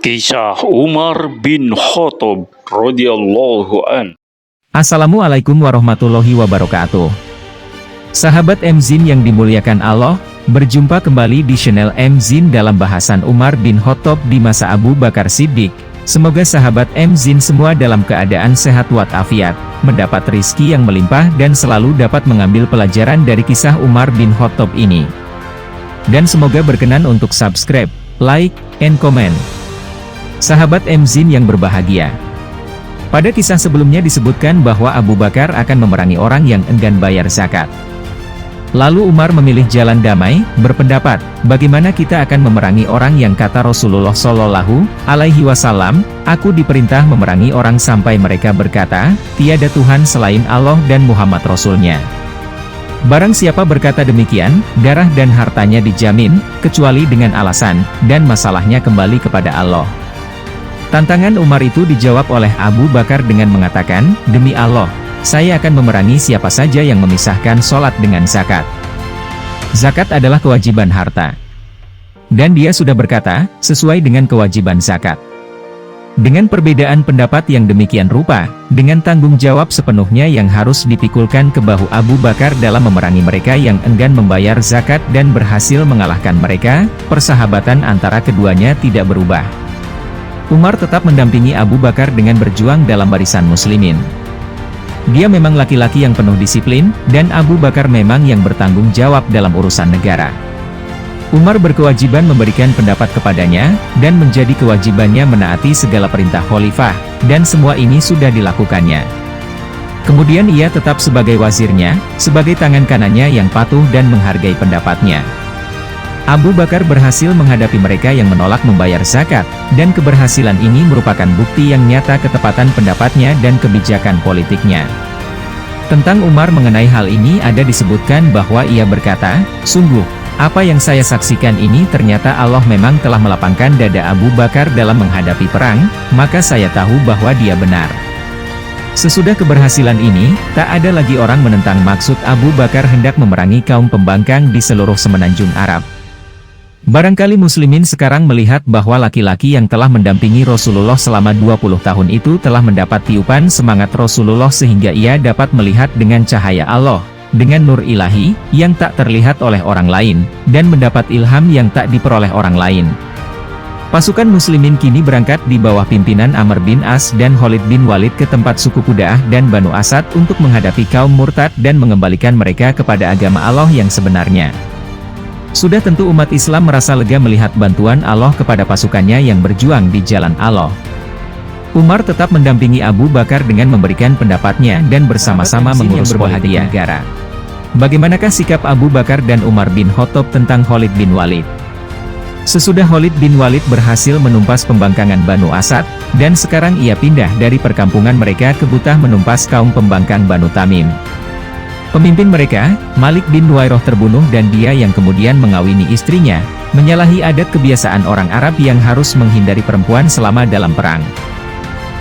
Kisah Umar bin Khattab radhiyallahu an. Assalamualaikum warahmatullahi wabarakatuh. Sahabat MZin yang dimuliakan Allah, berjumpa kembali di channel MZin dalam bahasan Umar bin Khattab di masa Abu Bakar Siddiq. Semoga sahabat MZin semua dalam keadaan sehat walafiat, mendapat rizki yang melimpah dan selalu dapat mengambil pelajaran dari kisah Umar bin Khattab ini. Dan semoga berkenan untuk subscribe, like, and comment. Sahabat MZin yang berbahagia, pada kisah sebelumnya disebutkan bahwa Abu Bakar akan memerangi orang yang enggan bayar zakat. Lalu Umar memilih jalan damai, berpendapat, bagaimana kita akan memerangi orang yang kata Rasulullah Shallallahu Alaihi Wasallam, aku diperintah memerangi orang sampai mereka berkata, tiada Tuhan selain Allah dan Muhammad Rasulnya. Barang siapa berkata demikian, darah dan hartanya dijamin, kecuali dengan alasan, dan masalahnya kembali kepada Allah. Tantangan Umar itu dijawab oleh Abu Bakar dengan mengatakan, demi Allah, saya akan memerangi siapa saja yang memisahkan sholat dengan zakat. Zakat adalah kewajiban harta. Dan dia sudah berkata, sesuai dengan kewajiban zakat. Dengan perbedaan pendapat yang demikian rupa, dengan tanggung jawab sepenuhnya yang harus dipikulkan ke bahu Abu Bakar dalam memerangi mereka yang enggan membayar zakat dan berhasil mengalahkan mereka, persahabatan antara keduanya tidak berubah. Umar tetap mendampingi Abu Bakar dengan berjuang dalam barisan muslimin. Dia memang laki-laki yang penuh disiplin, dan Abu Bakar memang yang bertanggung jawab dalam urusan negara. Umar berkewajiban memberikan pendapat kepadanya, dan menjadi kewajibannya menaati segala perintah khalifah, dan semua ini sudah dilakukannya. Kemudian ia tetap sebagai wazirnya, sebagai tangan kanannya yang patuh dan menghargai pendapatnya. Abu Bakar berhasil menghadapi mereka yang menolak membayar zakat, dan keberhasilan ini merupakan bukti yang nyata ketepatan pendapatnya dan kebijakan politiknya. Tentang Umar mengenai hal ini ada disebutkan bahwa ia berkata, sungguh, apa yang saya saksikan ini ternyata Allah memang telah melapangkan dada Abu Bakar dalam menghadapi perang, maka saya tahu bahwa dia benar. Sesudah keberhasilan ini, tak ada lagi orang menentang maksud Abu Bakar hendak memerangi kaum pembangkang di seluruh semenanjung Arab. Barangkali muslimin sekarang melihat bahwa laki-laki yang telah mendampingi Rasulullah selama 20 tahun itu telah mendapat tiupan semangat Rasulullah sehingga ia dapat melihat dengan cahaya Allah, dengan nur ilahi, yang tak terlihat oleh orang lain, dan mendapat ilham yang tak diperoleh orang lain. Pasukan muslimin kini berangkat di bawah pimpinan Amr bin As dan Khalid bin Walid ke tempat suku Quda'ah dan Banu Asad untuk menghadapi kaum murtad dan mengembalikan mereka kepada agama Allah yang sebenarnya. Sudah tentu umat Islam merasa lega melihat bantuan Allah kepada pasukannya yang berjuang di jalan Allah. Umar tetap mendampingi Abu Bakar dengan memberikan pendapatnya dan bersama-sama mengurus politik negara. Bagaimanakah sikap Abu Bakar dan Umar bin Khattab tentang Khalid bin Walid? Sesudah Khalid bin Walid berhasil menumpas pembangkangan Banu Asad, dan sekarang ia pindah dari perkampungan mereka ke Butah menumpas kaum pembangkang Banu Tamim. Pemimpin mereka, Malik bin Nuwairah terbunuh dan dia yang kemudian mengawini istrinya, menyalahi adat kebiasaan orang Arab yang harus menghindari perempuan selama dalam perang.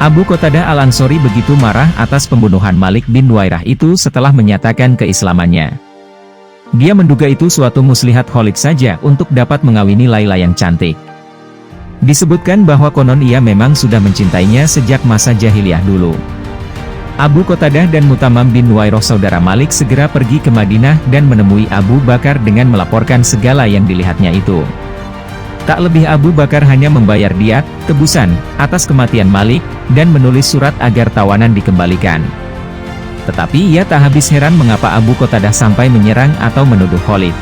Abu Qatadah Al-Ansori begitu marah atas pembunuhan Malik bin Nuwairah itu setelah menyatakan keislamannya. Dia menduga itu suatu muslihat Khalid saja untuk dapat mengawini Laila yang cantik. Disebutkan bahwa konon ia memang sudah mencintainya sejak masa jahiliyah dulu. Abu Qatadah dan Mutamam bin Nuwairah saudara Malik segera pergi ke Madinah dan menemui Abu Bakar dengan melaporkan segala yang dilihatnya itu. Tak lebih Abu Bakar hanya membayar diat, tebusan, atas kematian Malik, dan menulis surat agar tawanan dikembalikan. Tetapi ia tak habis heran mengapa Abu Qatadah sampai menyerang atau menuduh Khalid.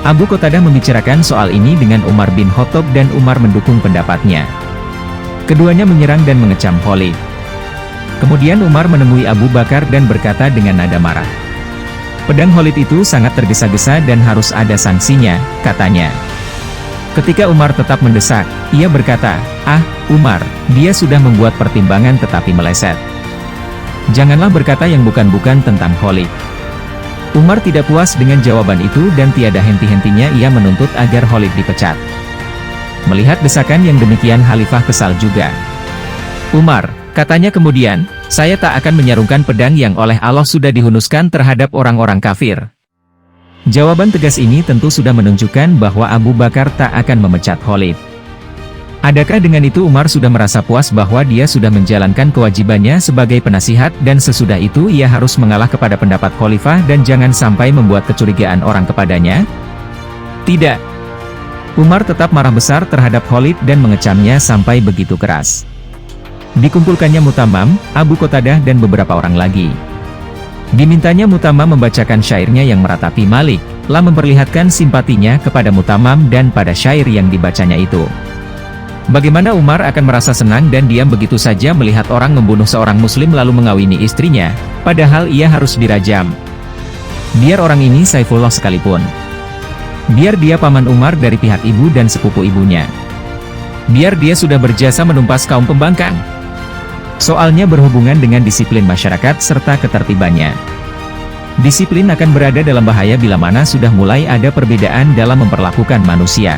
Abu Qatadah membicarakan soal ini dengan Umar bin Khattab dan Umar mendukung pendapatnya. Keduanya menyerang dan mengecam Khalid. Kemudian Umar menemui Abu Bakar dan berkata dengan nada marah. Pedang Khalid itu sangat tergesa-gesa dan harus ada sanksinya, katanya. Ketika Umar tetap mendesak, ia berkata, Umar, dia sudah membuat pertimbangan tetapi meleset. Janganlah berkata yang bukan-bukan tentang Khalid. Umar tidak puas dengan jawaban itu dan tiada henti-hentinya ia menuntut agar Khalid dipecat. Melihat desakan yang demikian Khalifah kesal juga. Umar, katanya kemudian, saya tak akan menyarungkan pedang yang oleh Allah sudah dihunuskan terhadap orang-orang kafir. Jawaban tegas ini tentu sudah menunjukkan bahwa Abu Bakar tak akan memecat Khalid. Adakah dengan itu Umar sudah merasa puas bahwa dia sudah menjalankan kewajibannya sebagai penasihat dan sesudah itu ia harus mengalah kepada pendapat khalifah dan jangan sampai membuat kecurigaan orang kepadanya? Tidak. Umar tetap marah besar terhadap Khalid dan mengecamnya sampai begitu keras. Dikumpulkannya Mutamam, Abu Qatadah dan beberapa orang lagi. Dimintanya Mutamam membacakan syairnya yang meratapi Malik, lalu memperlihatkan simpatinya kepada Mutamam dan pada syair yang dibacanya itu. Bagaimana Umar akan merasa senang dan diam begitu saja melihat orang membunuh seorang muslim lalu mengawini istrinya, padahal ia harus dirajam. Biar orang ini Saifullah sekalipun. Biar dia paman Umar dari pihak ibu dan sepupu ibunya. Biar dia sudah berjasa menumpas kaum pembangkang. Soalnya berhubungan dengan disiplin masyarakat serta ketertibannya. Disiplin akan berada dalam bahaya bila mana sudah mulai ada perbedaan dalam memperlakukan manusia.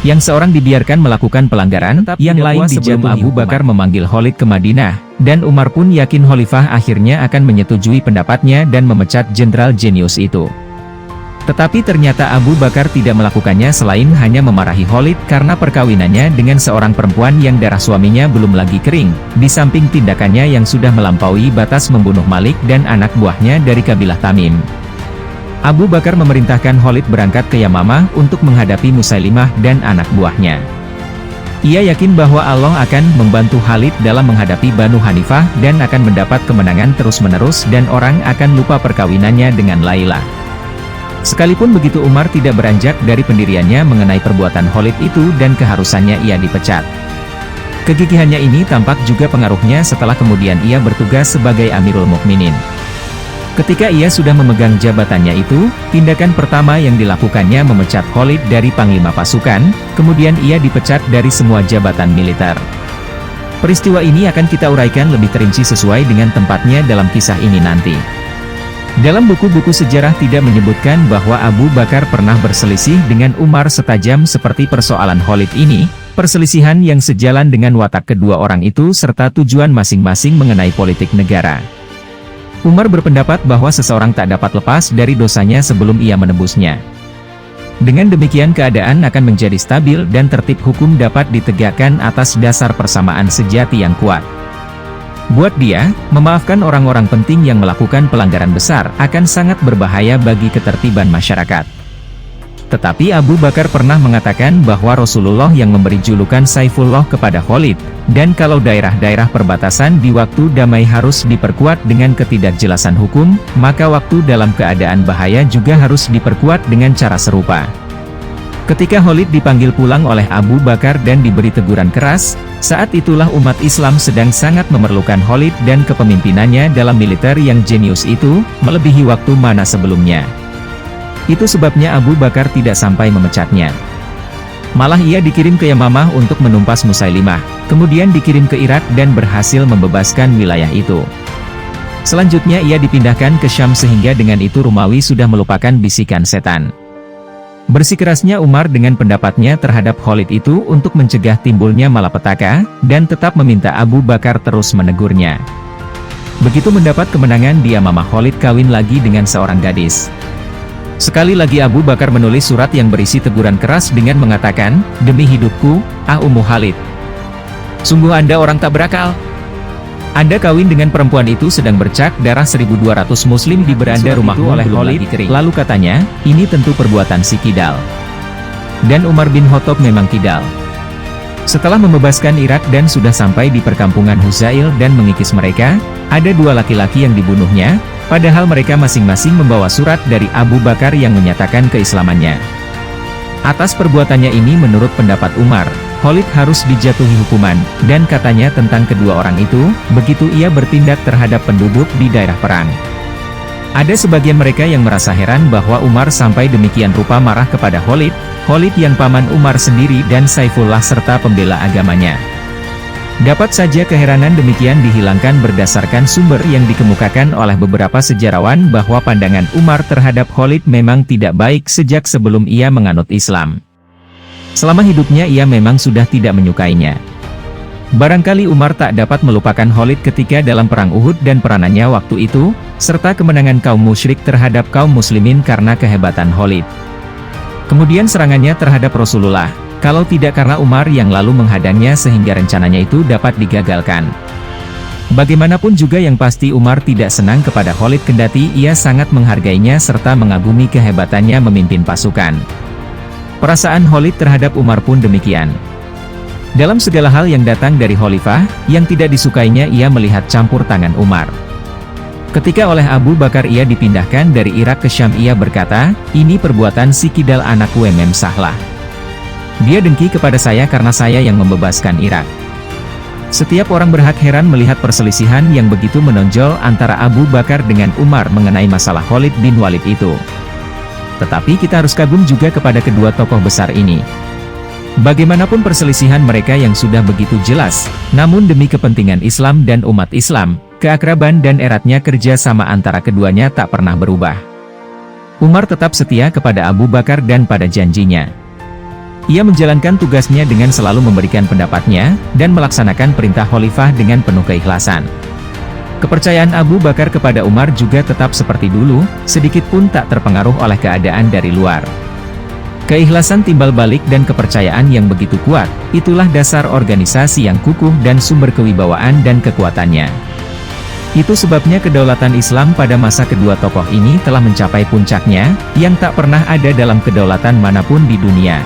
Yang seorang dibiarkan melakukan pelanggaran, yang lain dijamu. Abu Bakar memanggil Khalid ke Madinah, dan Umar pun yakin khalifah akhirnya akan menyetujui pendapatnya dan memecat jenderal jenius itu. Tetapi ternyata Abu Bakar tidak melakukannya selain hanya memarahi Khalid karena perkawinannya dengan seorang perempuan yang darah suaminya belum lagi kering, di samping tindakannya yang sudah melampaui batas membunuh Malik dan anak buahnya dari kabilah Tamim. Abu Bakar memerintahkan Khalid berangkat ke Yamamah untuk menghadapi Musailimah dan anak buahnya. Ia yakin bahwa Allah akan membantu Khalid dalam menghadapi Banu Hanifah dan akan mendapat kemenangan terus-menerus dan orang akan lupa perkawinannya dengan Laila. Sekalipun begitu Umar tidak beranjak dari pendiriannya mengenai perbuatan Khalid itu dan keharusannya ia dipecat. Kegigihannya ini tampak juga pengaruhnya setelah kemudian ia bertugas sebagai Amirul Mukminin. Ketika ia sudah memegang jabatannya itu, tindakan pertama yang dilakukannya memecat Khalid dari panglima pasukan, kemudian ia dipecat dari semua jabatan militer. Peristiwa ini akan kita uraikan lebih terinci sesuai dengan tempatnya dalam kisah ini nanti. Dalam buku-buku sejarah tidak menyebutkan bahwa Abu Bakar pernah berselisih dengan Umar setajam seperti persoalan Khalid ini, perselisihan yang sejalan dengan watak kedua orang itu serta tujuan masing-masing mengenai politik negara. Umar berpendapat bahwa seseorang tak dapat lepas dari dosanya sebelum ia menebusnya. Dengan demikian keadaan akan menjadi stabil dan tertib hukum dapat ditegakkan atas dasar persamaan sejati yang kuat. Buat dia, memaafkan orang-orang penting yang melakukan pelanggaran besar akan sangat berbahaya bagi ketertiban masyarakat. Tetapi Abu Bakar pernah mengatakan bahwa Rasulullah yang memberi julukan Saifullah kepada Khalid, dan kalau daerah-daerah perbatasan di waktu damai harus diperkuat dengan ketidakjelasan hukum, maka waktu dalam keadaan bahaya juga harus diperkuat dengan cara serupa. Ketika Khalid dipanggil pulang oleh Abu Bakar dan diberi teguran keras, saat itulah umat Islam sedang sangat memerlukan Khalid dan kepemimpinannya dalam militer yang jenius itu, melebihi waktu mana sebelumnya. Itu sebabnya Abu Bakar tidak sampai memecatnya. Malah ia dikirim ke Yamamah untuk menumpas Musailimah, kemudian dikirim ke Irak dan berhasil membebaskan wilayah itu. Selanjutnya ia dipindahkan ke Syam sehingga dengan itu Romawi sudah melupakan bisikan setan. Bersikerasnya Umar dengan pendapatnya terhadap Khalid itu untuk mencegah timbulnya malapetaka, dan tetap meminta Abu Bakar terus menegurnya. Begitu mendapat kemenangan di Yamamah Khalid kawin lagi dengan seorang gadis. Sekali lagi Abu Bakar menulis surat yang berisi teguran keras dengan mengatakan, "Demi hidupku, Ummu Khalid. Sungguh Anda orang tak berakal. Anda kawin dengan perempuan itu sedang bercak darah 1.200 muslim di beranda rumahmu oleh Khalid." Lalu katanya, ini tentu perbuatan si Kidal. Dan Umar bin Khattab memang Kidal. Setelah membebaskan Irak dan sudah sampai di perkampungan Huzail dan mengikis mereka, ada dua laki-laki yang dibunuhnya, padahal mereka masing-masing membawa surat dari Abu Bakar yang menyatakan keislamannya. Atas perbuatannya ini menurut pendapat Umar, Khalid harus dijatuhi hukuman, dan katanya tentang kedua orang itu, begitu ia bertindak terhadap penduduk di daerah perang. Ada sebagian mereka yang merasa heran bahwa Umar sampai demikian rupa marah kepada Khalid yang paman Umar sendiri dan Saifullah serta pembela agamanya. Dapat saja keheranan demikian dihilangkan berdasarkan sumber yang dikemukakan oleh beberapa sejarawan bahwa pandangan Umar terhadap Khalid memang tidak baik sejak sebelum ia menganut Islam. Selama hidupnya ia memang sudah tidak menyukainya. Barangkali Umar tak dapat melupakan Khalid ketika dalam perang Uhud dan peranannya waktu itu, serta kemenangan kaum musyrik terhadap kaum muslimin karena kehebatan Khalid. Kemudian serangannya terhadap Rasulullah, kalau tidak karena Umar yang lalu menghadangnya sehingga rencananya itu dapat digagalkan. Bagaimanapun juga yang pasti Umar tidak senang kepada Khalid kendati ia sangat menghargainya serta mengagumi kehebatannya memimpin pasukan. Perasaan Khalid terhadap Umar pun demikian. Dalam segala hal yang datang dari khalifah, yang tidak disukainya ia melihat campur tangan Umar. Ketika oleh Abu Bakar ia dipindahkan dari Irak ke Syam ia berkata, ini perbuatan si Kidal anakku Sahlah. Dia dengki kepada saya karena saya yang membebaskan Irak. Setiap orang berhak heran melihat perselisihan yang begitu menonjol antara Abu Bakar dengan Umar mengenai masalah Khalid bin Walid itu. Tetapi kita harus kagum juga kepada kedua tokoh besar ini. Bagaimanapun perselisihan mereka yang sudah begitu jelas, namun demi kepentingan Islam dan umat Islam, keakraban dan eratnya kerja sama antara keduanya tak pernah berubah. Umar tetap setia kepada Abu Bakar dan pada janjinya. Ia menjalankan tugasnya dengan selalu memberikan pendapatnya, dan melaksanakan perintah khalifah dengan penuh keikhlasan. Kepercayaan Abu Bakar kepada Umar juga tetap seperti dulu, sedikit pun tak terpengaruh oleh keadaan dari luar. Keikhlasan timbal balik dan kepercayaan yang begitu kuat, itulah dasar organisasi yang kukuh dan sumber kewibawaan dan kekuatannya. Itu sebabnya kedaulatan Islam pada masa kedua tokoh ini telah mencapai puncaknya, yang tak pernah ada dalam kedaulatan manapun di dunia.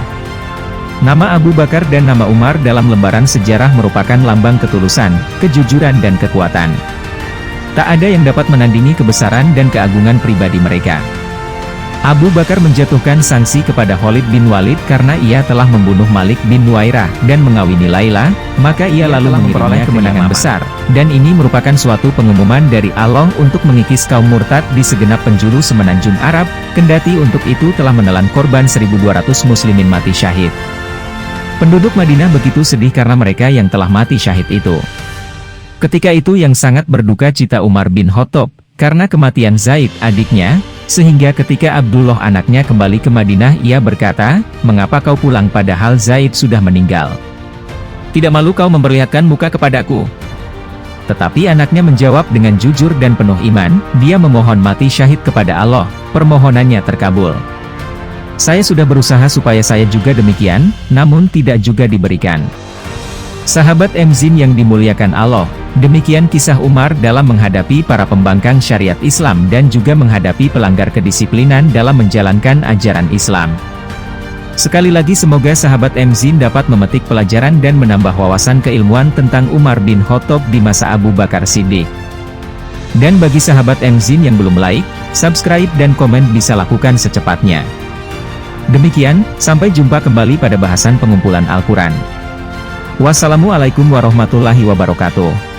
Nama Abu Bakar dan nama Umar dalam lembaran sejarah merupakan lambang ketulusan, kejujuran dan kekuatan. Tak ada yang dapat menandingi kebesaran dan keagungan pribadi mereka. Abu Bakar menjatuhkan sanksi kepada Khalid bin Walid karena ia telah membunuh Malik bin Nuwairah dan mengawini Laila, maka ia lalu memperoleh kemenangan besar, dan ini merupakan suatu pengumuman dari Allah untuk mengikis kaum murtad di segenap penjuru semenanjung Arab, kendati untuk itu telah menelan korban 1.200 muslimin mati syahid. Penduduk Madinah begitu sedih karena mereka yang telah mati syahid itu. Ketika itu yang sangat berduka cita Umar bin Khattab, karena kematian Zaid adiknya, sehingga ketika Abdullah anaknya kembali ke Madinah ia berkata, mengapa kau pulang padahal Zaid sudah meninggal? Tidak malu kau memperlihatkan muka kepadaku? Tetapi anaknya menjawab dengan jujur dan penuh iman, dia memohon mati syahid kepada Allah, permohonannya terkabul. Saya sudah berusaha supaya saya juga demikian, namun tidak juga diberikan. Sahabat Mzin yang dimuliakan Allah, demikian kisah Umar dalam menghadapi para pembangkang syariat Islam dan juga menghadapi pelanggar kedisiplinan dalam menjalankan ajaran Islam. Sekali lagi semoga sahabat Mzin dapat memetik pelajaran dan menambah wawasan keilmuan tentang Umar bin Khattab di masa Abu Bakar Siddiq. Dan bagi sahabat Mzin yang belum like, subscribe dan komen bisa lakukan secepatnya. Demikian, sampai jumpa kembali pada bahasan pengumpulan Al-Quran. Wassalamualaikum warahmatullahi wabarakatuh.